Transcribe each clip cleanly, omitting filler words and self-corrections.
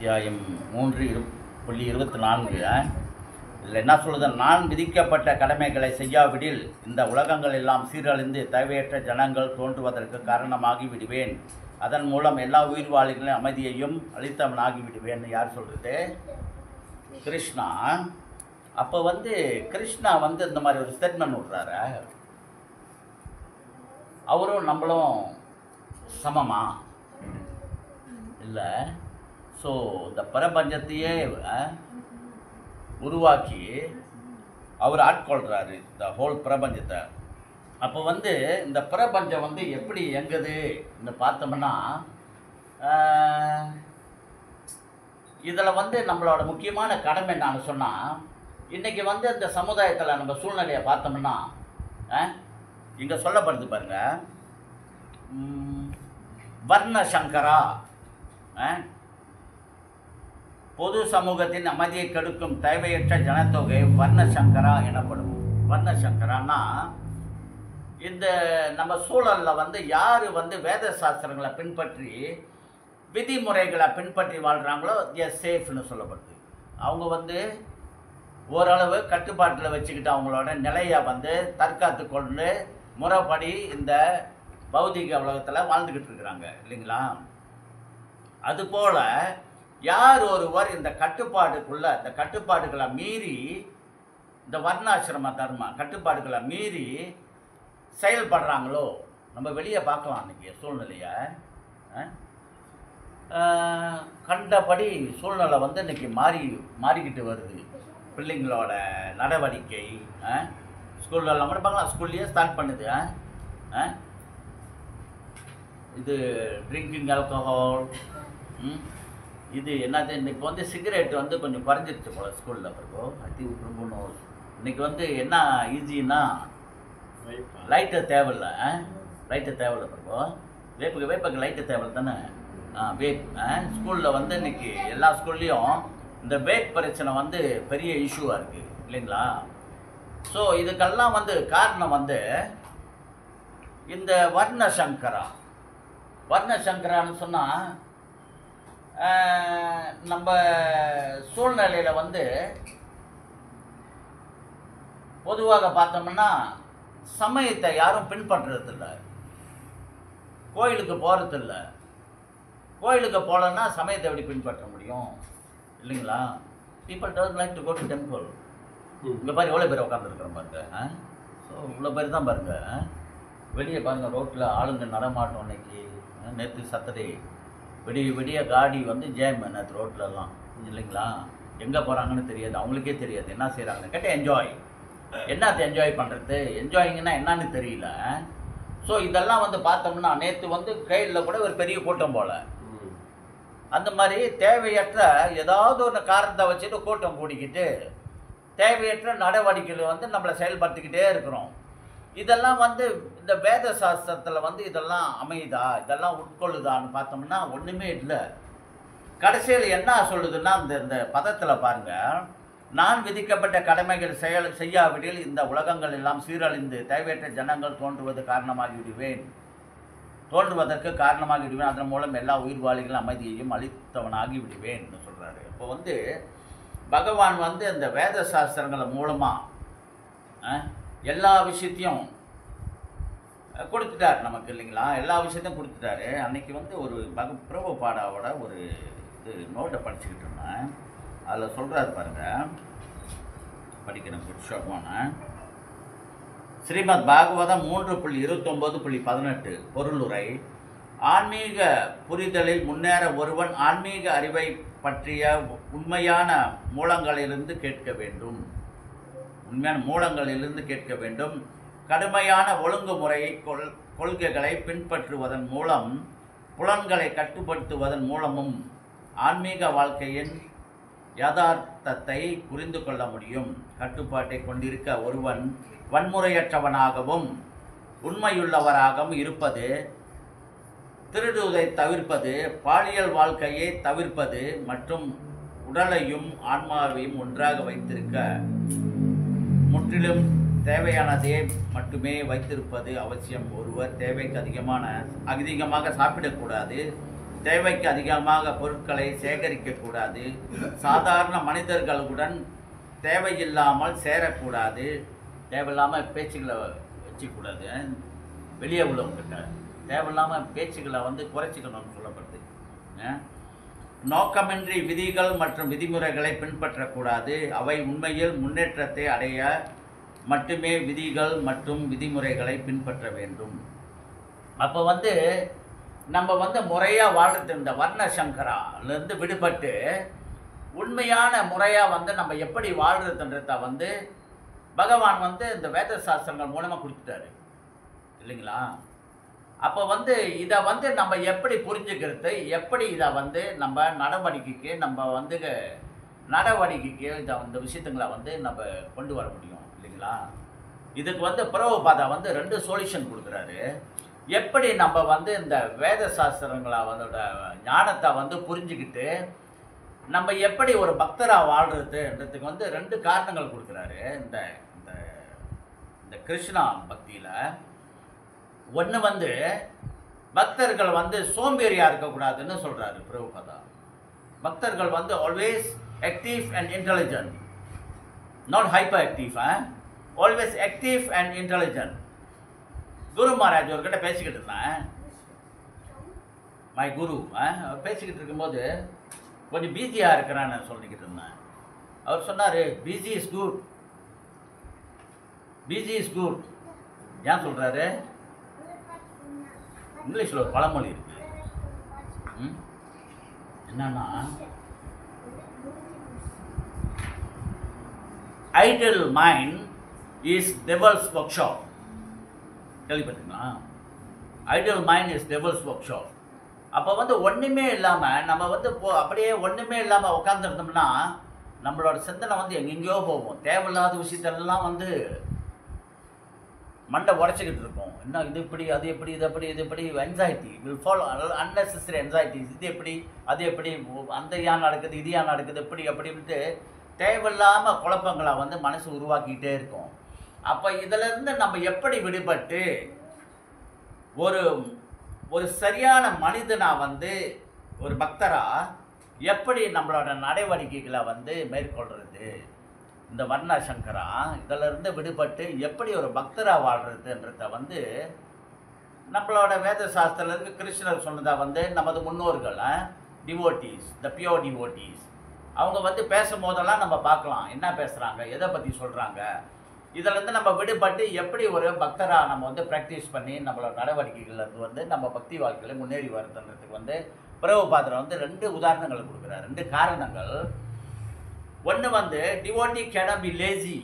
அத்தியாயம் 3.24 இதில் என்ன சொல்லுது? நான் விதிக்கப்பட்ட கடமைகளை செய்யாவிடில் இந்த உலகங்கள் எல்லாம் சீரழிந்து தேவையற்ற ஜனங்கள் தோன்றுவதற்கு காரணமாகி விடுவேன். அதன் மூலம் எல்லா உயிர்வாளிகளின் அமைதியையும் அளித்தவனாகி விடுவேன். யார் சொல்கிறது? கிருஷ்ணா. அப்போ கிருஷ்ணா இந்த மாதிரி ஒரு ஸ்டேட்மெண்ட் விடுறாரு. அவரும் நம்மளும் சமமா இல்லை? ஸோ இந்த பிரபஞ்சத்தையே உருவாக்கி அவர் ஆட்கொள்கிறாரு இந்த ஹோல் பிரபஞ்சத்தை. அப்போ இந்த பிரபஞ்சம் எப்படி இயங்குது பார்த்தோம்னா, இதில் நம்மளோட முக்கியமான கடமை என்னன்னு சொன்னால், இன்றைக்கி இந்த சமுதாயத்தில் நம்ம சூழ்நிலையை பார்த்தோம்னா, இங்கே சொல்லப்படுது பாருங்க, வர்ண சங்கரா, பொது சமூகத்தின் அமைதியை கெடுக்கும் தேவையற்ற ஜனத்தொகை வர்ணசங்கரா எனப்படும். வர்ணசங்கரான்னா இந்த நம்ம சூழலில் யார் வேத சாஸ்திரங்களை பின்பற்றி விதிமுறைகளை பின்பற்றி வாழ்கிறாங்களோ சேஃப்னு சொல்லப்படுது. அவங்க ஓரளவு கட்டுப்பாட்டில் வச்சுக்கிட்டு அவங்களோட நிலையை தற்காத்து கொண்டு முறைப்படி இந்த பௌதிக உலகத்தில் வாழ்ந்துக்கிட்டு இருக்கிறாங்க இல்லைங்களா? அதுபோல் யார் ஒருவர் இந்த கட்டுப்பாடுக்குள்ள இந்த கட்டுப்பாடுகளை மீறி, இந்த வர்ணாசிரம தர்ம கட்டுப்பாடுகளை மீறி செயல்படுறாங்களோ, நம்ம வெளியே பார்க்கலாம் அன்றைக்கி சூழ்நிலையை. கண்டபடி சூழ்நிலை இன்றைக்கி மாறிக்கிட்டு வருது. பிள்ளைங்களோட நடவடிக்கை ஸ்கூல்லலாம் கூட பார்க்கலாம். ஸ்கூல்லையே ஸ்டார்ட் பண்ணுது. இது ட்ரிங்கிங் ஆல்கஹால், இது என்னது இப்போ சிகரெட் கொஞ்சம் குறைஞ்சிருச்சு போல ஸ்கூலில். பிறகு இன்றைக்கி என்ன ஈஸின்னா லைட்டை தேவையில்லை. பிறகு வேப்புக்கு லைட்டு தேவையில்லை தானே? வேப் ஸ்கூலில் இன்றைக்கி எல்லா ஸ்கூல்லேயும் இந்த வேப் பிரச்சனை பெரிய இஷ்யூவாக இருக்குது இல்லைங்களா? ஸோ இதுக்கெல்லாம் காரணம் இந்த வர்ணசங்கரான்னு சொன்னால், நம்ம சூழ்நிலையில் பொதுவாக பார்த்தோம்னா சமயத்தை யாரும் பின்பற்றுறதில்ல, கோயிலுக்கு போகிறதில்ல. கோயிலுக்கு போகலன்னா சமயத்தை எப்படி பின்பற்ற முடியும் இல்லைங்களா? People don't like to go to temple. இங்கே பாருங்க எவ்வளோ பேர் உட்காந்துருக்குற பாருங்க. ஸோ இவ்வளோ பேர் தான் பாருங்க. வெளியே பாருங்கள், ரோட்டில் ஆளுங்க நடமாட்டம். அன்னைக்கு நேற்று சட்டர்டே விடிய காடி ஜேம் நேற்று ரோட்லலாம் இல்லைங்களா? எங்கே போகிறாங்கன்னு தெரியாது, அவங்களுக்கே தெரியாது என்ன செய்கிறாங்கன்னு கேட்டால் என்ஜாய். என்ஜாய் பண்ணுறது? என்ஜாயிங்கன்னா என்னன்னு தெரியல. ஸோ இதெல்லாம் பார்த்தோம்னா நேற்று கையில் கூட ஒரு பெரிய கூட்டம் போல், அந்த மாதிரி தேவையற்ற ஏதாவது ஒரு காரணத்தை வச்சுட்டு கூட்டம் கூடிக்கிட்டு தேவையற்ற நடவடிக்கைகள் நம்மளை செயல்படுத்திக்கிட்டே இருக்கிறோம். இதெல்லாம் இந்த வேத சாஸ்திரத்தில் இதெல்லாம் அமையுதா, இதெல்லாம் உட்கொள்ளுதான்னு பார்த்தோம்னா ஒன்றுமே இல்லை. கடைசியில் என்ன சொல்லுதுன்னா, இந்த பதத்தில் பாருங்கள், நான் விதிக்கப்பட்ட கடமைகள் செய்யாவிடில் இந்த உலகங்கள் எல்லாம் சீரழிந்து தேவையற்ற ஜனங்கள் தோன்றுவதற்கு காரணமாகி விடுவேன். அதன் மூலம் எல்லா உயிர்வாளிகளும் அமைதியையும் அளித்தவனாகி விடுவேன்னு சொல்கிறாரு. இப்போ பகவான் இந்த வேத சாஸ்திரங்கள் மூலமாக எல்லா விஷயத்தையும் கொடுத்துட்டார் நமக்கு இல்லைங்களா? எல்லா விஷயத்தையும் கொடுத்துட்டாரு. அன்றைக்கி ஒரு பிரபுபாடாவோட ஒரு இது நோட்டை படிச்சுக்கிட்டு இருந்தேன். அதில் சொல்கிறாரு பாருங்கள், படிக்கிறேன் புருஷமான ஸ்ரீமத் பாகவதம் 3.29.18 பொருளுரை. ஆன்மீக புரிதலில் முன்னேற ஒருவன் ஆன்மீக அறிவை பற்றிய உண்மையான மூலங்களிலிருந்து கேட்க வேண்டும். கடுமையான ஒழுங்குமுறை கொள்கைகளை பின்பற்றுவதன் மூலம், புலன்களை கட்டுப்படுத்துவதன் மூலமும் ஆன்மீக வாழ்க்கையின் யதார்த்தத்தை புரிந்து கொள்ள முடியும். கட்டுப்பாட்டை கொண்டிருக்க ஒருவன் வன்முறையற்றவனாகவும் உண்மையுள்ளவராகவும் இருப்பது, திருடுவதை தவிர்ப்பது, பாலியல் வாழ்க்கையை தவிர்ப்பது மற்றும் உடலையும் ஆன்மாவையும் ஒன்றாக வைத்திருக்க முற்றிலும் தேவையானதே மட்டுமே வைத்திருப்பது அவசியம். ஒருவர் தேவைக்கு அதிகமாக சாப்பிடக்கூடாது. தேவைக்கு அதிகமாக பொருட்களை சேகரிக்கக்கூடாது, சாதாரண மனிதர்களுடன் தேவையில்லாமல் சேரக்கூடாது, தேவையில்லாமல் பேச்சுக்களை வச்சுக்கூடாது, வெளியே உள்ளவங்கிட்ட தேவையில்லாமல் பேச்சுக்களை குறைச்சிக்கணும்னு சொல்லப்படுது. நோக்கமின்றி விதிகள் மற்றும் விதிமுறைகளை பின்பற்றக்கூடாது, அவை உண்மையில் முன்னேற்றத்தை அடைய மட்டுமே விதிகள் மற்றும் விதிமுறைகளை பின்பற்ற வேண்டும். அப்போ நம்ம முறையாக வாழ்றது இந்த வர்ண சங்கராலேருந்து விடுபட்டு உண்மையான முறையாக நம்ம எப்படி வாழ்கிறதுன்றத பகவான் இந்த வேத சாஸ்திரங்கள் மூலமாக கொடுத்துட்டாரு இல்லைங்களா? அப்போ இதை நம்ம எப்படி புரிஞ்சுக்கிறது, எப்படி இதை நம்ம நடவடிக்கைக்கு இந்த விஷயத்துங்களை நம்ம கொண்டு வர முடியும் இல்லைங்களா? இதுக்கு பிரபுபாதா 2 சொல்யூஷன் கொடுக்குறாரு. எப்படி நம்ம இந்த வேத சாஸ்திரங்களோட ஞானத்தை புரிஞ்சுக்கிட்டு நம்ம எப்படி ஒரு பக்தராக வாழ்கிறதுன்றதுக்கு 2 காரணங்கள் கொடுக்குறாரு இந்த இந்த கிருஷ்ணா பக்தியில். ஒன்று பக்தர்கள் சோம்பேறியாக இருக்கக்கூடாதுன்னு சொல்கிறாரு பிரபுபாதா. பக்தர்கள் always active and intelligent, not hyperactive, always active and intelligent. Guru Maharaj அவர்கிட்ட பேசிக்கிட்டு இருந்தேன், மை குரு பேசிக்கிட்டு இருக்கும்போது கொஞ்சம் பிஸியாக இருக்கிறான்னு சொல்லிக்கிட்டு இருந்தேன். அவர் சொன்னார், busy is good, busy is good. ஏன் சொல்கிறாரு? இங்கிலீஷில் ஒரு பழமொழி இருக்கு, என்னன்னா idle mind is devil's workshop. கேள்விப்பட்டீங்களா? Ideal mind is devil's workshop. அப்போ ஒன்றுமே இல்லாமல் நம்ம அப்படியே ஒன்றுமே இல்லாமல் உட்காந்துருந்தோம்னா நம்மளோட சிந்தனை எங்கெங்கேயோ போகும். தேவையில்லாத விஷயத்தெல்லாம் மண்டை உடச்சிக்கிட்டு இருக்கும். என்ன இது இப்படி, அது எப்படி, இது எப்படி, இது எப்படி, என்சைட்டி வில் ஃபாலோ, அன்னெசரி என்சைட்டிஸ். இது எப்படி, அது எப்படி, அந்த ஏன் நடக்குது, இது ஏன் நடக்குது, எப்படி அப்படின்ட்டு தேவையில்லாமல் குழப்பங்களை மனசு உருவாக்கிக்கிட்டே இருக்கும். அப்போ இதிலிருந்து நம்ம எப்படி விடுபட்டு ஒரு ஒரு சரியான மனிதனாக ஒரு பக்தராக எப்படி நம்மளோட நடவடிக்கைகளை மேற்கொள்கிறது, இந்த வர்ண சங்கரா இதிலிருந்து விடுபட்டு எப்படி ஒரு பக்தராக வாழ்கிறதுன்றத நம்மளோட வேத சாஸ்திரத்தில் கிருஷ்ணர் சொன்னதாக நமது முன்னோர்கள் டிவோட்டீஸ், த பியோர் டிவோட்டீஸ், அவங்க பேசும்போதெல்லாம் நம்ம பார்க்கலாம் என்ன பேசுகிறாங்க, எதை பற்றி சொல்கிறாங்க. இதிலேருந்து நம்ம விடுபட்டு எப்படி ஒரு பக்தராக நம்ம ப்ராக்டிஸ் பண்ணி நம்மளோட நடவடிக்கைகள் நம்ம பக்தி வாழ்க்கையில் முன்னேறி வருதுன்றதுக்கு பிரபுபாதர் 2 உதாரணங்கள் கொடுக்குறாரு, 2 காரணங்கள். ஒன்று டிவோட்டி கேன் பி லேசி.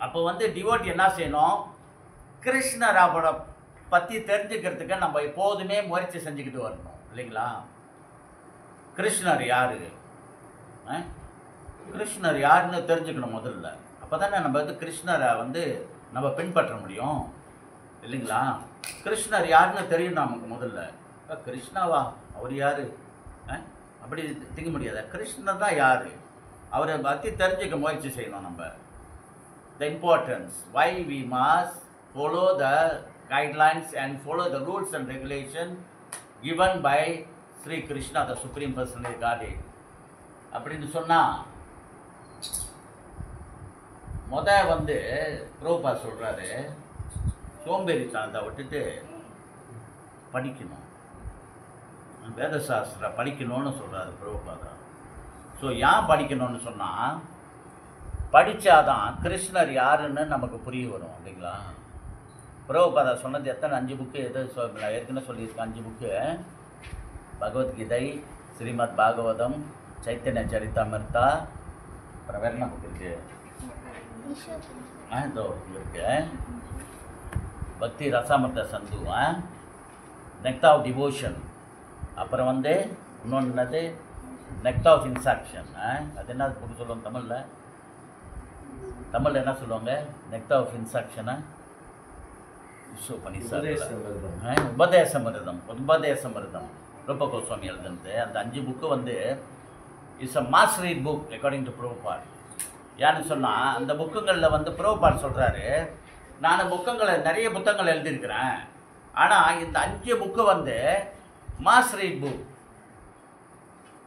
அப்போ டிவோட்டி என்ன செய்யணும், கிருஷ்ணராவோட பற்றி தெரிஞ்சுக்கிறதுக்கு நம்ம எப்போதுமே முயற்சி செஞ்சுக்கிட்டு வரணும் இல்லைங்களா? கிருஷ்ணர் யார், கிருஷ்ணர் யாருன்னு தெரிஞ்சுக்கணும் முதல்ல. அப்போ தானே நம்ம கிருஷ்ணரை நம்ம பின்பற்ற முடியும் இல்லைங்களா? கிருஷ்ணர் யாருன்னு தெரியும் நமக்கு முதல்ல. கிருஷ்ணாவா, அவர் யார் அப்படி திங்க முடியாத, கிருஷ்ணர் தான் யார், அவரை பற்றி தெரிஞ்சுக்க முயற்சி செய்யணும் நம்ம. The importance why we must follow the guidelines and follow the rules and regulation given by Shri Krishna, the supreme personal God அப்படின்னு சொன்னால் பிரபுபா சொல்கிறாரு, சோம்பேறித்தனத்தை விட்டுட்டு படிக்கணும், வேதசாஸ்திரம் படிக்கணும்னு சொல்கிறாரு பிரபுபாதா. ஸோ ஏன் படிக்கணும்னு சொன்னால், படித்தாதான் கிருஷ்ணர் யாருன்னு நமக்கு புரிய வரும் இல்லைங்களா? பிரபுபாதா சொன்னது எத்தனை 5 புக்கு எது ஏற்கனவே சொல்லியிருக்கேன். 5 புக்கு, பகவத்கீதை, ஸ்ரீமத் பாகவதம், சைத்தன்ய சரிதாமிர்தா, அப்புறம் வேறு என்ன புக்கு இருக்குது, இதோ இருக்கு பக்தி ரசாமிர்த சந்து, நெக்ட் ஆஃப் டிவோஷன், அப்புறம் இன்னொன்று என்னது நெக்ட் ஆஃப் இன்சாக்ஷன். அது என்ன புக்கு சொல்லுவாங்க தமிழில் என்ன சொல்லுவாங்க, நெக்ட் ஆஃப் இன்சாக்ஷனை உபதேசமிருதம் ரூப கோஸ்வாமி எழுதுனது. அந்த 5 book it's a must read book according to Prabhupad. ஏன்னு சொன்னால் அந்த புக்குங்களில் பிரபுபாட் சொல்கிறாரு, நான் நிறைய புத்தகங்கள் எழுதியிருக்கிறேன், ஆனால் இந்த 5 புக்கு மாஸ் ரீட் புக்.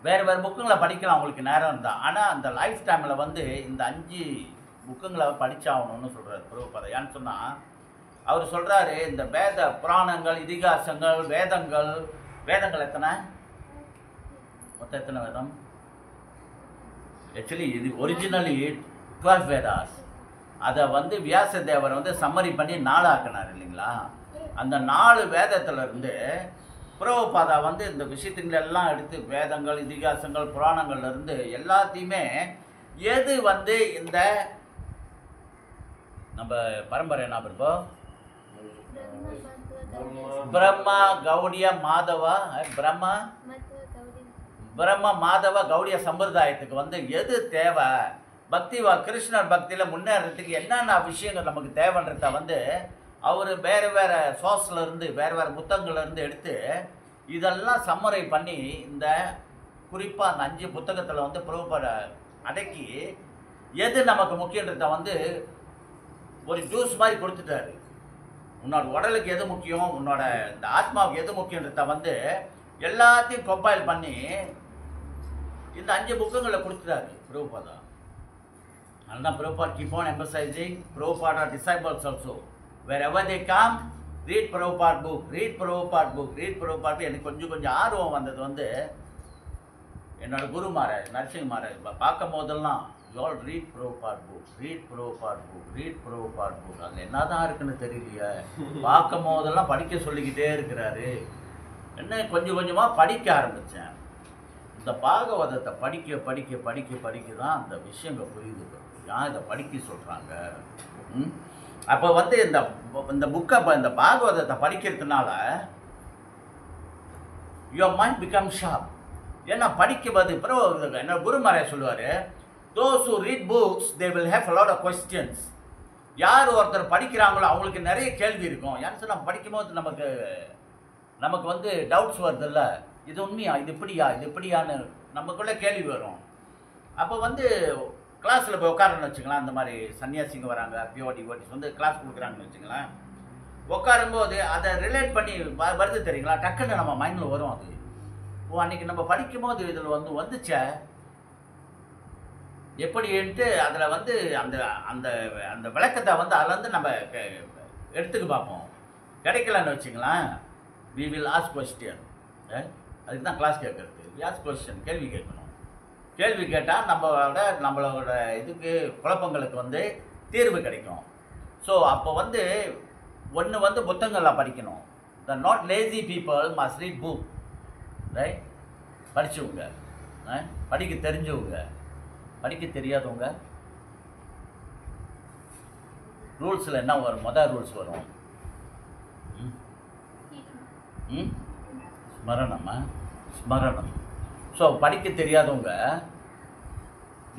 வேறு வேறு புக்குங்களை படிக்கலாம் உங்களுக்கு நேரம் இருந்தால். ஆனால் அந்த லைஃப் டைமில் வந்து இந்த 5 புக்குங்களை படித்தாகணும்னு சொல்கிறார் பிரபுபாதா. ஏன்னு சொன்னால் அவர் சொல்கிறாரு, இந்த வேத புராணங்கள், இதிகாசங்கள், வேதங்கள் எத்தனை? மொத்தம் எத்தனை வேதம்? ஆக்சுவலி இது ஒரிஜினலி 12 வேதாஸ். அதை வந்து வியாசதேவர் வந்து சம்மரி பண்ணி 4 ஆக்கினார் இல்லைங்களா? அந்த 4 வேதத்திலிருந்து பிரபுபாதா வந்து இந்த விஷயத்துங்களெல்லாம் எடுத்து வேதங்கள், இதிகாசங்கள், புராணங்கள்லேருந்து எல்லாத்தையுமே எது வந்து இந்த நம்ம பரம்பரை என்ன இருப்போம், பிரம்மா கௌடிய மாதவா பிரம்ம மாதவ கௌடிய சம்பிரதாயத்துக்கு வந்து எது தேவை, கிருஷ்ணர் பக்தியில் முன்னேறதுக்கு என்னென்ன விஷயங்கள் நமக்கு தேவைன்றத வந்து அவர் வேறு வேறு சோர்ஸ்லேருந்து வேறு புத்தகங்கள்லேருந்து எடுத்து இதெல்லாம் சம்மரை பண்ணி இந்த குறிப்பாக அந்த 5 புத்தகத்தில் வந்து பிரபுபாதா அடக்கி எது நமக்கு முக்கியன்றத வந்து ஒரு ஜூஸ் மாதிரி கொடுத்துட்டாரு. உன்னோட உடலுக்கு எது முக்கியம், உன்னோட இந்த ஆத்மாவுக்கு எது முக்கியன்றத வந்து எல்லாத்தையும் கம்பைல் பண்ணி இந்த 5 புக்குங்களை கொடுத்துட்டாரு பிரபுபாதா. அதனால் Prabhupada keep on emphasizing Prabhupada disciples also wherever they come, read Prabhupada book, read Prabhupada book, read Prabhupada book. எனக்கு கொஞ்சம் ஆர்வம் வந்தது வந்து என்னோட குரு மகாராஜ் நரசிங்க மகாராஜ் பார்க்கும் போதெல்லாம் you all read Prabhupada book, read Prabhupada book, read Prabhupada book. அதில் என்ன தான் இருக்குன்னு தெரியலையே, பார்க்கும் போதெல்லாம் படிக்க சொல்லிக்கிட்டே இருக்கிறாரு. என்ன கொஞ்சமாக படிக்க ஆரம்பித்தேன். இந்த பாகவதத்தை படிக்க தான் அந்த விஷயங்கள் புரியுது. ஏன் இதை படிக்க சொல்கிறாங்க? அப்போ வந்து இந்த புக்கை இந்த பாகவதத்தை படிக்கிறதுனால யுவர் மைண்ட் பிகம் ஷார்ப். ஏன்னா படிக்கும்போது என்ன குரு மகாராஜ் சொல்லுவார், those who read books they will have a lot of questions. யார் ஒருத்தர் படிக்கிறாங்களோ அவங்களுக்கு நிறைய கேள்வி இருக்கும். ஏன்னு சொன்னால் படிக்கும்போது நமக்கு வந்து டவுட்ஸ் வருதில்ல, இது உண்மையா, இது இப்படியான்னு நமக்குள்ளே கேள்வி வரும். அப்போ வந்து கிளாஸில் போய் உட்காரன்னு வச்சுக்கலாம். அந்த மாதிரி சன்னியாசிங்க வராங்க, டிவோட்டிஸ் வந்து கிளாஸ் கொடுக்குறாங்கன்னு வச்சுங்களேன். உட்காரும்போது அதை ரிலேட் பண்ணி வருது தெரியுங்களா, டக்குன்னு நம்ம மைண்டில் வரும். அது அன்றைக்கி நம்ம படிக்கும்போது இதில் வந்துச்சே எப்படின்ட்டு அதில் வந்து அந்த அந்த அந்த விளக்கத்தை வந்து அதில் நம்ம எடுத்துக்க பார்ப்போம். கிடைக்கலன்னு வச்சுங்களேன், we will ask question. அதுக்கு தான் கிளாஸ் கேட்குறது. ask question, கேள்வி கேட்கணும். கேள்வி கேட்டால் நம்மளோட இதுக்கு குழப்பங்களுக்கு வந்து தீர்வு கிடைக்கும். ஸோ அப்போ வந்து ஒன்று வந்து புத்தகங்கள்லாம் படிக்கணும். The not lazy people must read book. Right? படித்தவங்க, படிக்க தெரிஞ்சவங்க, படிக்க தெரியாதவங்க ரூல்ஸில் என்ன வரும்? மொதல் ரூல்ஸ் வரும் ஸ்மரணம். ஸோ படிக்க தெரியாதவங்க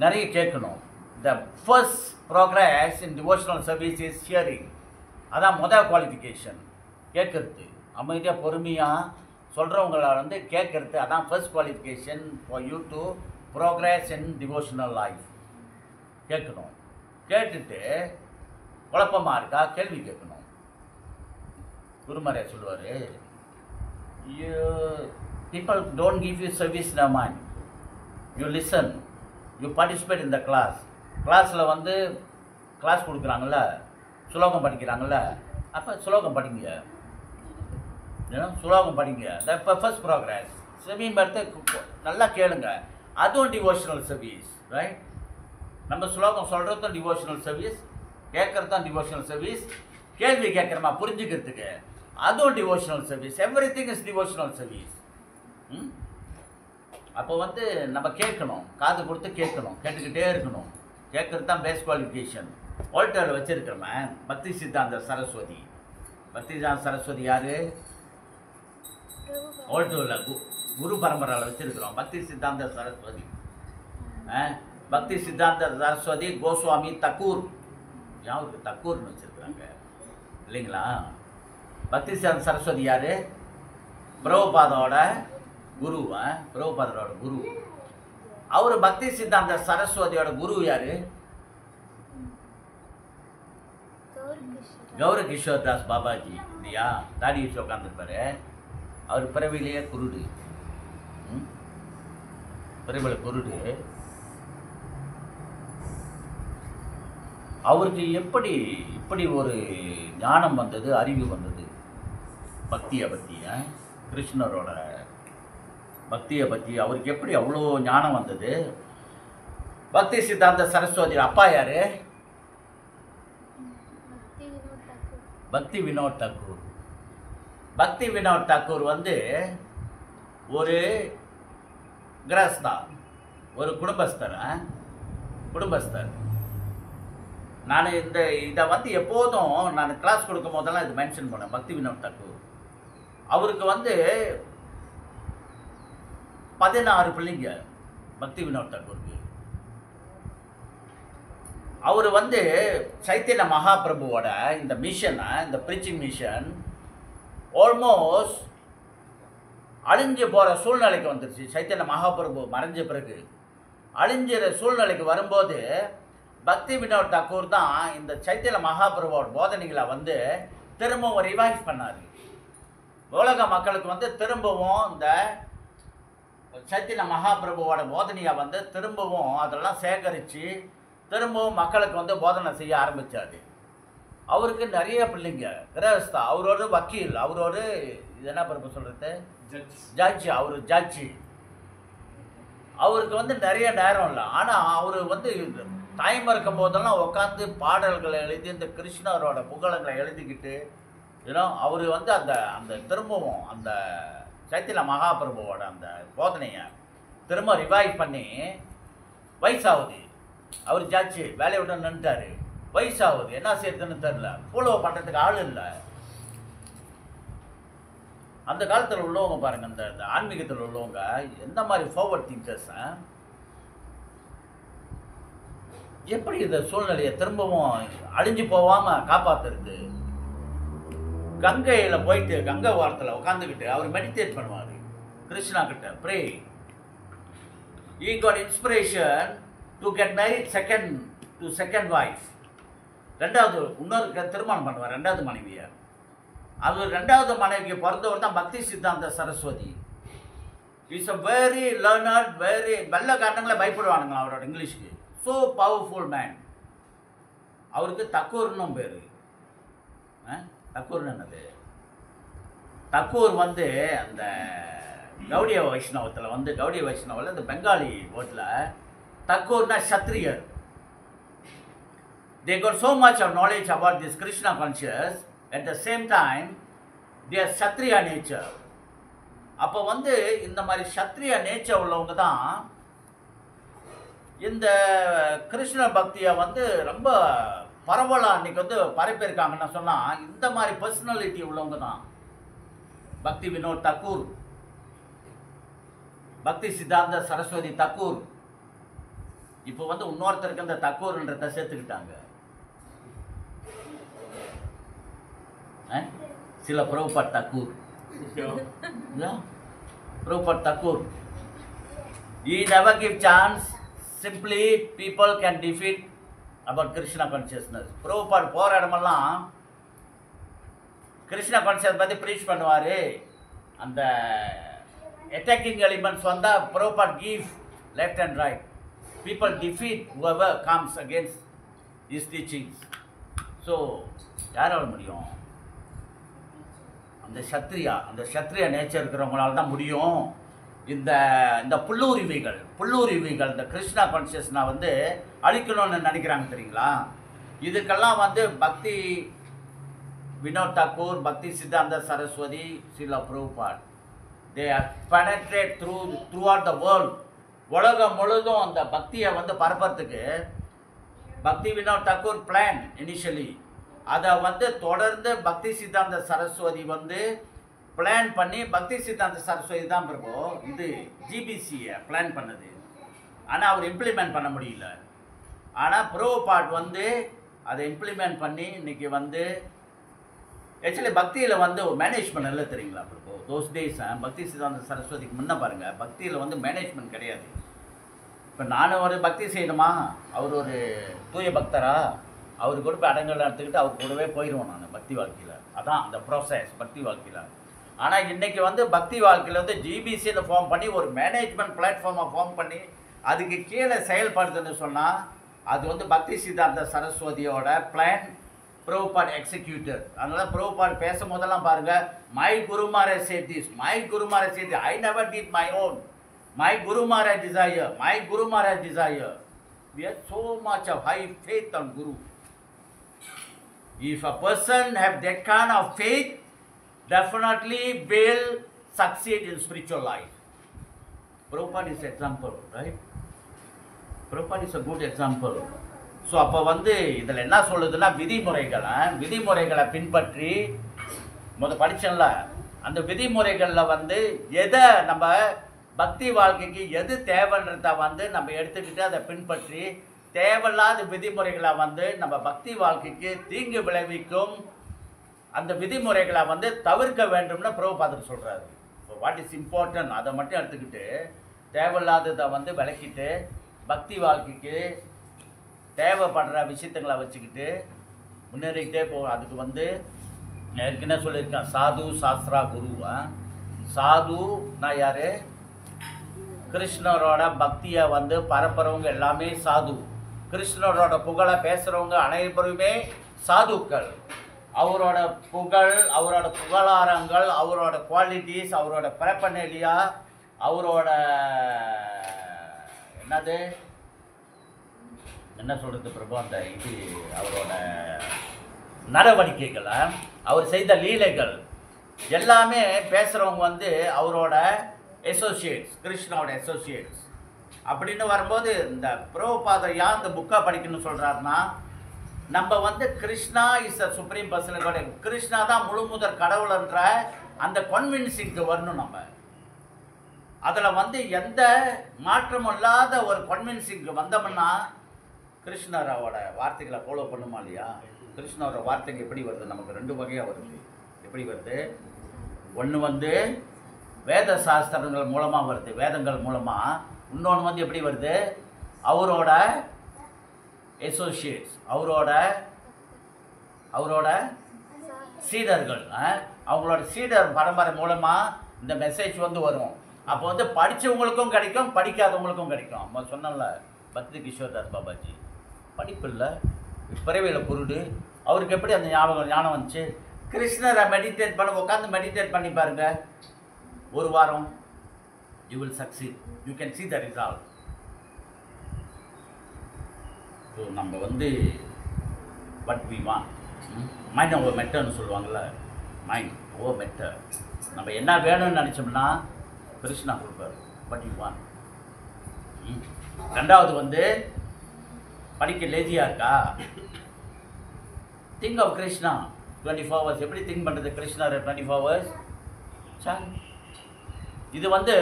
நிறைய கேட்கணும். The first progress in devotional service is hearing. அதான் மொதல் குவாலிஃபிகேஷன், கேட்குறது. அமைதியாக பொறுமையாக சொல்கிறவங்கள வந்து கேட்குறது. அதான் first qualification for you to progress in devotional life. கேட்கணும். கேட்டுட்டு குழப்பமாக இருக்கா கேள்வி கேட்கணும். குருமரே சொல்லுவார், people don't give you service in their mind. You listen, you participate in the class. கிளாஸில் வந்து கிளாஸ் கொடுக்குறாங்கள்ல, சுலோகம் படிக்கிறாங்கள்ல, அப்போ சுலோகம் படிங்க, சுலோகம் படிங்க. இப்போ ஃபர்ஸ்ட் ப்ரோக்ரஸ் செமீன் எடுத்து நல்லா கேளுங்க. அதுவும் டிவோஷனல் சர்வீஸ். ரைட்? நம்ம சுலோகம் சொல்கிறது டிவோஷனல் சர்வீஸ், கேட்குறது தான் டிவோஷனல் சர்வீஸ். கேள்வி கேட்குறமா புரிஞ்சுக்கிறதுக்கு அதுவும் devotional service. Every thing is devotional service. அப்போ வந்து நம்ம கேட்கணும், காது கொடுத்து கேட்கணும், கேட்டுக்கிட்டே இருக்கணும். கேட்குறது தான் பேஸ் குவாலிஃபிகேஷன். ஓல்டரில் வச்சுருக்கிறோமே பக்தி சித்தாந்த சரஸ்வதி. பக்தி சித்தாந்த சரஸ்வதி யார்? ஓல்டரில் குரு பரம்பரையில் வச்சுருக்கிறோம் பக்தி சித்தாந்த சரஸ்வதி. பக்தி சித்தாந்த சரஸ்வதி கோஸ்வாமி தக்கூர். யாருக்கு தக்கூர்னு வச்சுருக்குறாங்க இல்லைங்களா? பக்தி சித்தாந்த சரஸ்வதி யார்? பிரபுபாதோட குரு. பிரபுபாதரோட குரு. அவர் பக்தி சித்தாந்த சரஸ்வதியோட குரு யார்? கௌர கிஷோர் தாஸ் பாபாஜி இல்லையா? தாடி வச்சு உட்காந்துருப்பாரு. அவர் பிறவிலேயே குருடு, பிறவியில் குருடு. அவருக்கு எப்படி இப்படி ஒரு ஞானம் வந்தது, அறிவு வந்தது? பக்தியை பற்றி, கிருஷ்ணரோட பக்தியை பற்றி அவருக்கு எப்படி அவ்வளோ ஞானம் வந்தது? பக்தி சித்தாந்த சரஸ்வதி அப்பா யாரு? பக்தி வினோத் தாக்கூர். பக்தி வினோத் தாக்கூர் வந்து ஒரு கிரஸ்தா, ஒரு குடும்பஸ்தர். நான் இதை வந்து எப்போதும் நான் கிளாஸ் கொடுக்கும் போதெல்லாம் இது மென்ஷன் பண்ணேன். பக்தி வினோத் தாக்கூர் அவருக்கு வந்து 16 பிள்ளைங்க. பக்தி வினோத் தாக்கூருக்கு அவர் வந்து சைத்தன்ய மகாபிரபுவோட இந்த மிஷனை, இந்த ப்ரீச்சிங் மிஷன் ஆல்மோஸ்ட் அழிஞ்சு போகிற சூழ்நிலைக்கு வந்துருச்சு. சைத்தன்ய மகாபிரபு மறைஞ்ச பிறகு அழிஞ்சிற சூழ்நிலைக்கு வரும்போது பக்தி வினோத் தாக்கூர் தான் இந்த சைத்தன்ய மகாபிரபுவோட போதனைகளை வந்து திரும்பவும் ரிவைவ் பண்ணார். உலக மக்களுக்கு வந்து திரும்பவும் இந்த சைத்தன்ய மகாபிரபுவோட போதனையை வந்து திரும்பவும் அதெல்லாம் சேகரித்து திரும்பவும் மக்களுக்கு வந்து போதனை செய்ய ஆரம்பித்தார். அவருக்கு நிறைய பிள்ளைங்க, கிரகஸ்தா. அவரோட வக்கீல், அவரோட இது என்ன பிரபு சொல்கிறது, ஜட்ஜி. அவர் ஜட்ஜி. அவருக்கு வந்து நிறைய நேரம் இல்லை. ஆனால் அவர் வந்து டைம் இருக்கும் போதெல்லாம் உட்காந்து பாடல்களை எழுதி இந்த கிருஷ்ணரோட புகழங்களை எழுதிக்கிட்டு அவர் வந்து அந்த அந்த திரும்பவும் அந்த சைத்தன்ய மகாபிரபுவோட அந்த போதனையை திரும்ப ரிவைவ் பண்ணி, வயசாகுது. அவர் ஜட்ஜி, வேலையை விட்டு நின்றுட்டாரு. வயசாகுது, என்ன செய்யறதுன்னு தெரில, ஃபாலோ பண்ணுறதுக்கு ஆள் இல்லை. அந்த காலத்தில் உள்ளவங்க பாருங்க, இந்த ஆன்மீகத்தில் உள்ளவங்க எந்த மாதிரி ஃபார்வர்ட் திங்கர்ஸ், எப்படி இந்த சூழ்நிலையை திரும்பவும் அழிஞ்சு போகாமல் காப்பாற்றுறது? கங்கையில் போயிட்டு கங்கை வாரத்தில் உட்காந்துக்கிட்டு அவர் மெடிடேட் பண்ணுவார் கிருஷ்ணா கிட்ட, pray. He got inspiration to get married second wife. ரெண்டாவது இன்னொரு திருமணம் பண்ணுவார், ரெண்டாவது மனைவியை. அவர் ரெண்டாவது மனைவிக்கு பிறந்தவர் தான் Bhakti Siddhanta Saraswati. Is a very learned, very வெள்ளக்காரங்களே பயப்படுவானுங்களா அவரோட இங்கிலீஷ்க்கு. So powerful man. அவருக்கு தக்கூர்னும் பேர். தக்கூர்னு என்னது? தக்கூர் வந்து அந்த கௌடிய வைஷ்ணவத்தில் வந்து கௌடிய வைஷ்ணவில் இந்த பெங்காலி ஓட்டில் தக்கூர்னா சத்ரியர். They got so much of knowledge about this Krishna conscious. At the same time, they are Kshatriya nature. அப்போ வந்து இந்த மாதிரி சத்ரிய நேச்சர் உள்ளவங்க தான் இந்த கிருஷ்ண பக்தியை வந்து ரொம்ப பரவலாக அன்றைக்கி வந்து பரப்பியிருக்காங்கன்னு சொன்னால் இந்த மாதிரி பர்சனாலிட்டி உள்ளவங்க தான். பக்தி வினோத் தாக்கூர், பக்தி சித்தாந்த சரஸ்வதி தாக்கூர். இப்போ வந்து இன்னொருத்தருக்கு அந்த தக்கூர்ன்றதை சேர்த்துக்கிட்டாங்க. சில Prabhupad Thakur, Prabhupad Thakur. He never give chance. Simply people can defeat about Krishna consciousness. Prabhupad போகிற இடமெல்லாம் கிருஷ்ணா கான்சியஸ் பற்றி ப்ரீச் பண்ணுவார். அந்த அட்டாக்கிங் எலிமெண்ட்ஸ் வந்தால் Prabhupad give left and right. People defeat whoever comes against his teachings. So யாரால முடியும்? அந்த சத்ரியா நேச்சர் இருக்கிறவங்களால தான் முடியும். இந்த புல்லூரிவிகள் இந்த கிருஷ்ணா கான்சியஸ்னா வந்து அழிக்கணும்னு நினைக்கிறாங்க தெரியுங்களா? இதுக்கெல்லாம் வந்து பக்தி வினோத் தாக்கூர், பக்தி Siddhanta Saraswati, Srila Prabhupad, they are penetrate throughout the world. உலகம் முழுதும் அந்த பக்தியை வந்து பரப்புறதுக்கு பக்தி வினோத் தாக்கூர் பிளான் இனிஷியலி. அதை வந்து தொடர்ந்து பக்தி சித்தாந்த சரஸ்வதி வந்து பிளான் பண்ணி, பக்தி சித்தாந்த சரஸ்வதி தான் பிரபு இது ஜிபிசியை பிளான் பண்ணது. ஆனால் அவர் இம்ப்ளிமெண்ட் பண்ண முடியல. ஆனால் பிரபுபாத் வந்து அதை இம்ப்ளிமெண்ட் பண்ணி இன்றைக்கி வந்து ஆக்சுவலி பக்தியில் வந்து மேனேஜ்மெண்ட் இல்லை தெரியுங்களா பிரபு? தோஸ் டேஸ் பக்தி சித்தாந்த சரஸ்வதிக்கு முன்னே பாருங்கள், பக்தியில் வந்து மேனேஜ்மெண்ட் கிடையாது. இப்போ நான் ஒரு பக்தி செய்யணுமா, அவர் ஒரு தூய பக்தரா, அவர் கூட போய் அடங்கல் எடுத்துக்கிட்டு அவர் கூடவே போயிடுவோம் நான் பக்தி வாழ்க்கையில். அதான் அந்த ப்ராசஸ் பக்தி வாழ்க்கையில். ஆனால் இன்றைக்கி வந்து பக்தி வாழ்க்கையில் வந்து ஜிபிசின்னு ஃபார்ம் பண்ணி ஒரு மேனேஜ்மெண்ட் பிளாட்ஃபார்மை ஃபார்ம் பண்ணி அதுக்கு கீழே செயல்படுதுன்னு சொன்னால் அது வந்து பக்தி சித்தாந்த சரஸ்வதியோட பிளான், பிரபுபாட் எக்ஸிக்யூட்டர். அதனால பிரபுபாட் பேசும் போதெல்லாம் பாருங்கள், மை குருமாரே said this, மை குருமாரே said this, I never did my own, my Guru Maharaj desire, my Guru Maharaj desire. We have so much of high faith on Guru. If a person have that kind of faith, definitely will succeed in spiritual life. Prabhupada is example, right? Prabhupada is a good example. So அப்போ வந்து இதில் என்ன சொல்லுதுன்னா விதிமுறைகளை பின்பற்றி படிச்சேன்ல, அந்த விதிமுறைகளில் வந்து எதை நம்ம பக்தி வாழ்க்கைக்கு எது தேவைன்றத வந்து நம்ம எடுத்துக்கிட்டு அதை பின்பற்றி தேவையில்லாத விதிமுறைகளை வந்து நம்ம பக்தி வாழ்க்கைக்கு தீங்கு விளைவிக்கும் அந்த விதிமுறைகளை வந்து தவிர்க்க வேண்டும்னு பிரபுபாதர் சொல்கிறாரு. ஸோ வாட் இஸ் இம்பார்ட்டன்ட் அதை மட்டும் எடுத்துக்கிட்டு தேவையில்லாததை வந்து விளக்கிட்டு பக்தி வாழ்க்கைக்கு தேவைப்படுற விஷயத்துங்களை வச்சுக்கிட்டு முன்னேறிக்கிட்டே போகும். அதுக்கு வந்து ஏற்கனவே சொல்லியிருக்கேன், சாது சாஸ்திரா குரு. சாது நான் யார்? கிருஷ்ணரோட பக்தியை வந்து பரப்புறவங்க எல்லாமே சாது. கிருஷ்ணரோட புகழை பேசுகிறவங்க அனைவருமே சாதுக்கள். அவரோட புகழ், அவரோட புகழாரங்கள், அவரோட குவாலிட்டிஸ், அவரோட பிரபனேலியா, அவரோட என்னது என்ன சொல்கிறது பிரபு, அந்த இது அவரோட நடவடிக்கைகளை, அவர் செய்த லீலைகள் எல்லாமே பேசுகிறவங்க வந்து அவரோட அசோசியேட்ஸ், கிருஷ்ணாவோட அசோசியேட்ஸ். அப்படின்னு வரும்போது இந்த பிரபுபாதர் யார் இந்த புக்கை படிக்கணும்னு சொல்கிறாருன்னா, நம்ம வந்து Krishna is a supreme person, Krishna தான் முழு முதற் கடவுள்ன்ற அந்த கன்வின்சிங்க்கு வரணும். நம்ம அதில் வந்து எந்த மாற்றமும் இல்லாத ஒரு கன்வின்சிங்க்கு வந்தோம்னா கிருஷ்ணரோட வார்த்தைகளை ஃபாலோ பண்ணுமா இல்லையா? கிருஷ்ணரோட வார்த்தைங்க எப்படி வருது? நமக்கு ரெண்டு வகையாக வருது. எப்படி வருது? ஒன்று வந்து வேத சாஸ்திரங்கள் மூலமாக வருது, வேதங்கள் மூலமாக. இன்னொன்று வந்து எப்படி வருது? அவரோட அசோசியேட்ஸ், அவரோட சீடர்கள், அவங்களோட சீடர் பரம்பரை மூலமாக இந்த மெசேஜ் வந்து வரும். அப்போ வந்து படித்தவங்களுக்கும் கிடைக்கும், படிக்காதவங்களுக்கும் கிடைக்கும். நம்ம சொன்னோம்ல, பக்தி கிஷோர்தாஸ் பாபாஜி படிப்பு இல்லை, பிறவியில் குருடு, அவருக்கு எப்படி அந்த ஞானம் வந்துச்சு? கிருஷ்ணரை மெடிடேட் பண்ண உட்காந்து மெடிடேட் பண்ணி பாருங்க, ஒரு வாரம். You will succeed, you can see the result. So நம்ம வந்து but we want mind over மெட்டர்னு சொல்லுவாங்கள்ல, மைண்ட் ஓவர் மெட்டர். நம்ம என்ன வேணும்னு நினச்சோம்னா கிருஷ்ணா கொடுப்பார். But you want. ரெண்டாவது வந்து படிக்க லேசியாக இருக்கா? Think of Krishna 24 hours. எப்படி திங்க் பண்ணுறது கிருஷ்ணர் 24 hours? சார் இது வந்து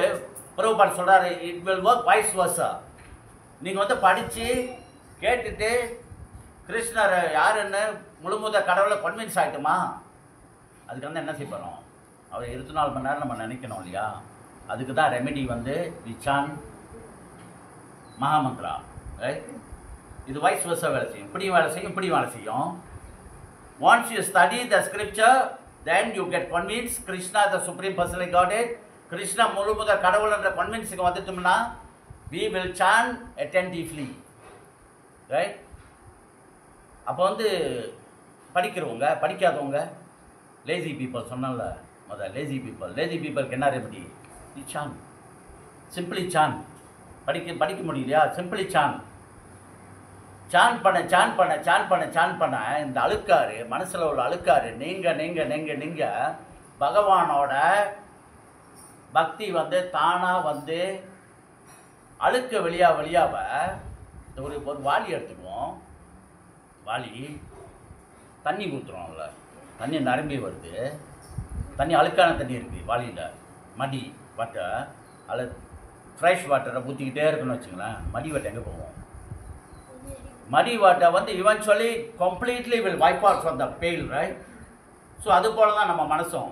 பிரபுபாட் சொல்கிறாரு, it will work vice versa. நீங்கள் வந்து படித்து கேட்டுட்டு கிருஷ்ணர் யாருன்னு முழுமுத கடவுளை கன்வின்ஸ் ஆகிட்டோமா, அதுக்கு வந்து என்ன செய்ய போகிறோம்? அவர் 24 மணி நேரம் நம்ம நினைக்கணும் இல்லையா? அதுக்கு தான் ரெமெடி வந்து விசான் மகாமந்திரா, ரைட்? இது வைஸ் வர்ஸா வேலை செய்யும். இப்படியும் வேலை செய்யும், இப்படியும் வேலை செய்யும். Once you study the scripture, then you get convinced Krishna the supreme personal Godhead, Krishna முழுமுத கடவுள் என்ற கன்வின்ஸுக்கு வந்துட்டோம்னா we will chant attentively, right? அப்போ வந்து படிக்கிறவங்க, படிக்காதவங்க, லேசி பீப்புள் சொன்னால முதல், லேசி பீப்புளுக்கு என்ன ரெமெடி? San, simply San. படிக்க முடியலையா? Simply San. சான் பண்ண இந்த அழுக்காரு, மனசில் உள்ள அழுக்காரு நீங்கள் பகவானோட பக்தி வந்து தானாக வந்து அழுக்க வெளியாக ஒரு வாளி எடுத்துக்குவோம். வாளி தண்ணி ஊற்றுறோம்ல, தண்ணி நிரம்பி வருது, தண்ணி அழுக்கான தண்ணி இருக்குது வாளியில், மடி வாட்டர், ஃப்ரெஷ் வாட்டரை ஊற்றிக்கிட்டே இருக்குன்னு வச்சுங்களேன், மடி வாட்டர் எங்கே போவோம்? மடி வாட்டர் வந்து eventually completely will wipe out from the pail, right? So அது போல தான் நம்ம மனசும்.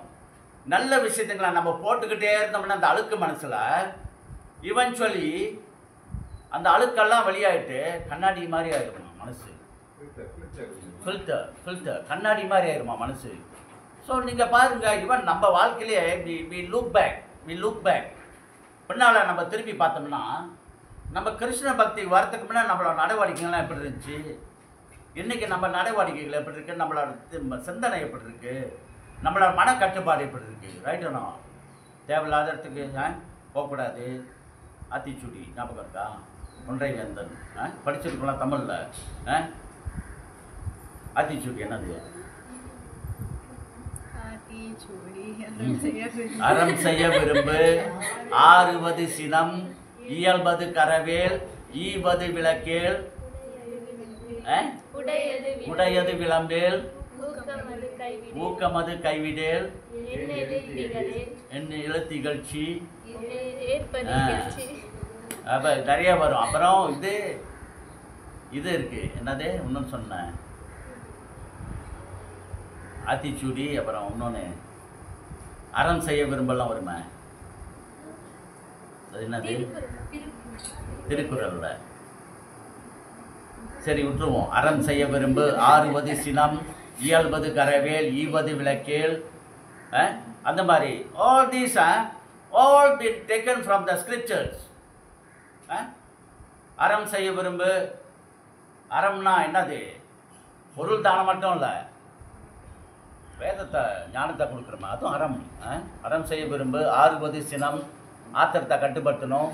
நல்ல விஷயத்துங்களை நம்ம போட்டுக்கிட்டே இருந்தோம்னா அந்த அழுக்கு மனசில் eventually அந்த அழுக்கெல்லாம் வெளியாகிட்டு கண்ணாடி மாதிரி ஆகிடுமா மனசு, ஃபில்டர் கண்ணாடி மாதிரி ஆகிடுமா மனசு. ஸோ நீங்கள் பாருங்கள், இவன் நம்ம வாழ்க்கையிலே வி லுக் பேக் பின்னால் நம்ம திருப்பி பார்த்தோம்னா, நம்ம கிருஷ்ண பக்தி வரத்துக்கு முன்னாடி நம்மளோட நடவடிக்கைகள்லாம் எப்படி இருந்துச்சு, இன்றைக்கி நம்ம நடவடிக்கைகள் எப்படி இருக்குது, நம்மளோட சிந்தனை எப்படி இருக்குது, நம்மளோட மனக்கட்டுப்பாடு எப்படி இருக்குது, ரைட்டுண்ணா? தேவையில்லாத இடத்துக்கு போகக்கூடாது. ஆத்திச்சூடி ஞாபகம் இருக்கா? ஒன்றை வேந்தன் படிச்சிருக்கலாம் தமிழில். ஆத்திச்சூடி என்னது? அறம் செய்ய விரும்பு, ஆறுவது சினம், இயல்பது கரவேல், ஈவது விளக்கேல், உடையது விளம்பேல், ஊக்கமது கைவிடேல், என்ன எழுத்திகழ்ச்சி. அப்போ நிறைய வரும். அப்புறம் இது இருக்கு, என்னது இன்னொன்று சொன்னேன், ஆத்திச்சூடி. அப்புறம் இன்னொன்று அறம் செய்ய விரும்பலாம் வருமே, அது என்னது? திருக்குறள்ல. சரி விட்டுருவோம். அறம் செய்ய விரும்பு, ஆறுவது சினம், இயல்பது கரவேல், ஈவது விளக்கேல், அந்த மாதிரி all these all been taken from the scriptures. அறம் செய்ய விரும்பு, அறம்னா என்னது? பொருள் தானம் மட்டும் இல்லை, வேதத்தை ஞானத்தை கொடுக்குறோமா, அதுவும் அறம். அறம் செய்ய விரும்பு, ஆறுவது சினம், ஆத்திரத்தை கட்டுப்படுத்தணும்,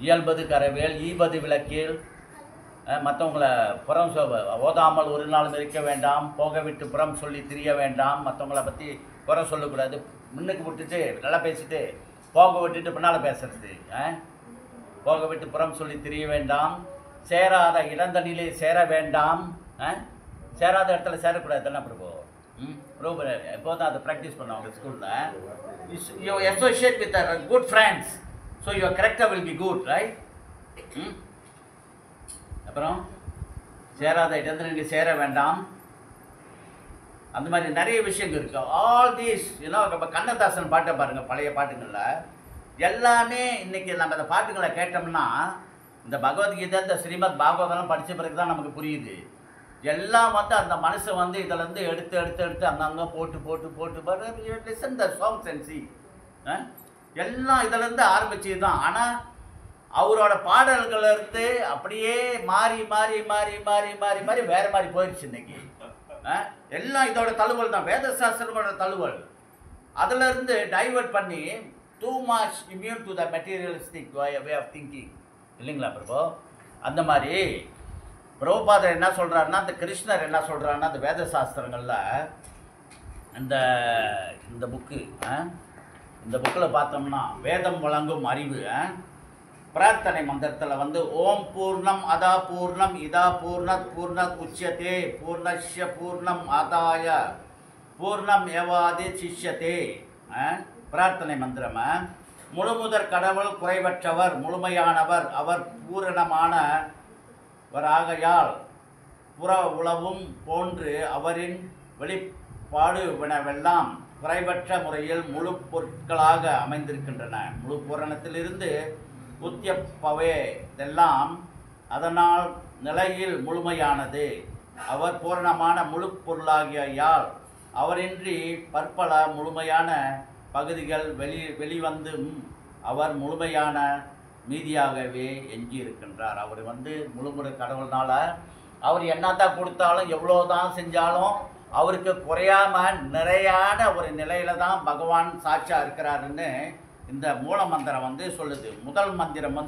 இயல்பது கரவேல், ஈவது விளக்கேல், மற்றவங்களை புறம் ஓதாமல் ஒரு நாள் இருக்க வேண்டாம், போக விட்டு புறம் சொல்லி திரிய வேண்டாம், மற்றவங்களை பற்றி குறை சொல்லக்கூடாது, முன்னுக்கு விட்டுட்டு நல்லா பேசிட்டு போக விட்டுட்டு பின்னால் பேசுறது, போக விட்டு புறம் சொல்லி திரிய வேண்டாம், சேராத இடந்தனிலே சேர வேண்டாம், சேராத இடத்துல சேரக்கூடாது தானே பிரபு? ரொம்ப எப்போ தான் அதை ப்ராக்டிஸ் பண்ணுவாங்க ஸ்கூலில். You associate with good friends, so your character will be good, right? அப்புறம் சேராத இடத்துல நீங்கள் சேர வேண்டாம், அந்த மாதிரி நிறைய விஷயங்கள் இருக்கு. ஆல் தீஸ் இப்போ கண்ணதாசன் பாட்டை பாருங்கள், பழைய பாட்டுங்களில் எல்லாமே இன்றைக்கி நம்ம அந்த பாட்டுகளை கேட்டோம்னா, இந்த பகவத்கீதை, இந்த ஸ்ரீமத் பாகவதெல்லாம் படித்த பிறகு தான் நமக்கு புரியுது. எல்லாம் அந்த மனுஷன் இதிலேருந்து எடுத்து அங்கங்கே போட்டு listen the songs and C, எல்லாம் இதிலேருந்து ஆரம்பிச்சு தான். ஆனால் அவரோட பாடல்களிலிருந்து அப்படியே மாறி மாறி மாறி மாறி மாறி மாறி வேறு மாதிரி போயிடுச்சு இன்னைக்கு. எல்லாம் இதோட தழுவல் தான், வேத சாஸ்திரங்களோட தழுவல். அதிலிருந்து டைவர்ட் பண்ணி too much immune to the materialistic way of thinking, இல்லைங்களா பிரபு? அந்த மாதிரி பிரபுபாதர் என்ன சொல்கிறாருன்னா, அந்த கிருஷ்ணர் என்ன சொல்கிறாருன்னா, அந்த வேத சாஸ்திரங்களில் இந்த புக்கில் பார்த்தோம்னா, வேதம் வழங்கும் அறிவு பிரார்த்தனை மந்திரத்தில் ஓம் பூர்ணம் அதா பூர்ணம் இதா பூர்ணத் உச்சியதே பூர்ணஸ்ய பூர்ணம் ஆதாய பூர்ணம் ஏவாதி சிஷ்யதே பிரார்த்தனை மந்திரம். முழுமுதற் கடவுள் குறைவற்றவர், முழுமையானவர், அவர் பூரணமானவராகையால் புற உளவும் போன்று அவரின் வெளிப்பாடுவனவெல்லாம் குறைவற்ற முறையில் முழு பொருட்களாக அமைந்திருக்கின்றன. முழு பூரணத்திலிருந்து உத்தியப்பவே இதெல்லாம் அதனால் நிலையில் முழுமையானது. அவர் பூரணமான முழு பொருளாகியால் அவரின்றி பற்பல முழுமையான பகுதிகள் வெளிவந்தும் அவர் முழுமையான மீதியாகவே எஞ்சி இருக்கின்றார். அவர் முழுமுறை கடவுள்னால அவர் என்னத்தான் கொடுத்தாலும் எவ்வளோதான் செஞ்சாலும் அவருக்கு குறையாமல் நிறையான ஒரு நிலையில தான் பகவான் சாட்சியாக இருக்கிறாருன்னு இந்த மூல மந்திரம் சொல்லுது. முதல் மந்திரம்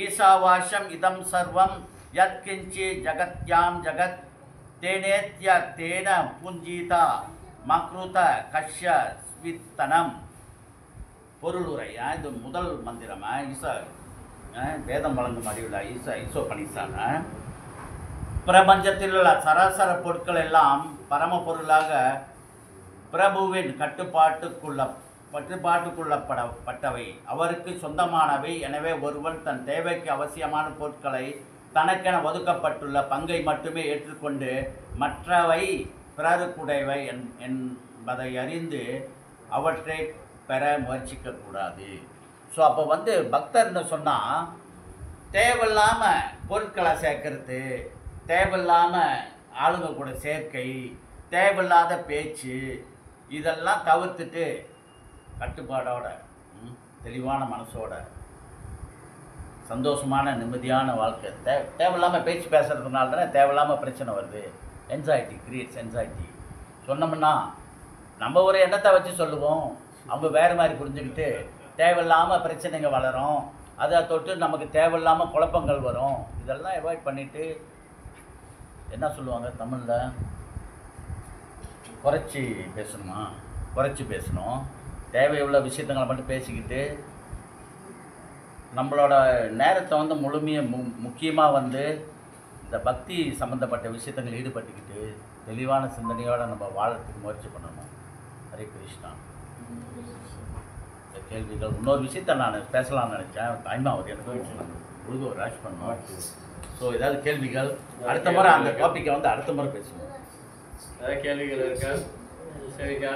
ஈசாவாஷம் இதம் சர்வம் யத் கிஞ்சி ஜகத்யாம் ஜகத் தேனேத்ய தேன புஞ்சீதா மக்ருத கஷ்ய ஸ்வித்தனம். பொருளுரை இது முதல் மந்திரம். ஈசா வேதம் வழங்கும் அறிவில் ஈசோபனிஷான பிரபஞ்சத்தில் உள்ள சராசர பொருட்கள் எல்லாம் பரம பொருளாக பிரபுவின் கட்டுப்பாட்டுக்குள்ளப்பட்டவை, அவருக்கு சொந்தமானவை. எனவே ஒருவன் தன் தேவைக்கு அவசியமான பொருட்களை தனக்கென ஒதுக்கப்பட்டுள்ள பங்கை மட்டுமே ஏற்றுக்கொண்டு மற்றவை பிறருக்குடையவை என்பதை அறிந்து அவற்றை பெற முயற்சிக்கக்கூடாது. ஸோ அப்போ பக்தர்னு சொன்னால் தேவையில்லாமல் பொருட்களை சேர்க்கறது, தேவையில்லாமல் ஆளுங்க கூட சேர்க்கை, தேவையில்லாத பேச்சு, இதெல்லாம் தவிர்த்துட்டு கட்டுப்பாடோட தெளிவான மனசோட சந்தோஷமான நிம்மதியான வாழ்க்கை. தேவையில்லாமல் பேச்சு பேசுகிறதுனால தானே தேவையில்லாமல் பிரச்சனை வருது. Anxiety creates anxiety. சொன்னோம்னா நம்ம ஒரு எண்ணத்தை வச்சு சொல்லுவோம், அவங்க வேறு மாதிரி புரிஞ்சுக்கிட்டு தேவையில்லாமல் பிரச்சனைங்க வளரும். அதை தொட்டு நமக்கு தேவையில்லாமல் குழப்பங்கள் வரும். இதெல்லாம் அவாய்ட் பண்ணிவிட்டு என்ன சொல்லுவாங்க தமிழில், குறைச்சி பேசணுமா, குறைச்சி பேசணும். தேவையுள்ள விஷயத்தங்களை மட்டும் பேசிக்கிட்டு நம்மளோட நேரத்தை வந்து முக்கியமாக இந்த பக்தி சம்மந்தப்பட்ட விஷயத்தங்களை ஈடுபட்டுக்கிட்டு தெளிவான சிந்தனையோடு நம்ம வாழறதுக்கு முயற்சி பண்ணணும். ஹரே கிருஷ்ணா. இந்த கேள்விகள் இன்னொரு விஷயத்த நான் பேசலாம்னு நினச்சேன். டைமாவது எனக்கு முழுக்க ராஷ் பண்ணோம். ஸோ ஏதாவது கேள்விகள் அடுத்த முறை அந்த டாப்பிக்கை அடுத்த முறை பேசுவோம். ஏதாவது கேள்விகள் இருக்கா? சரிக்கா.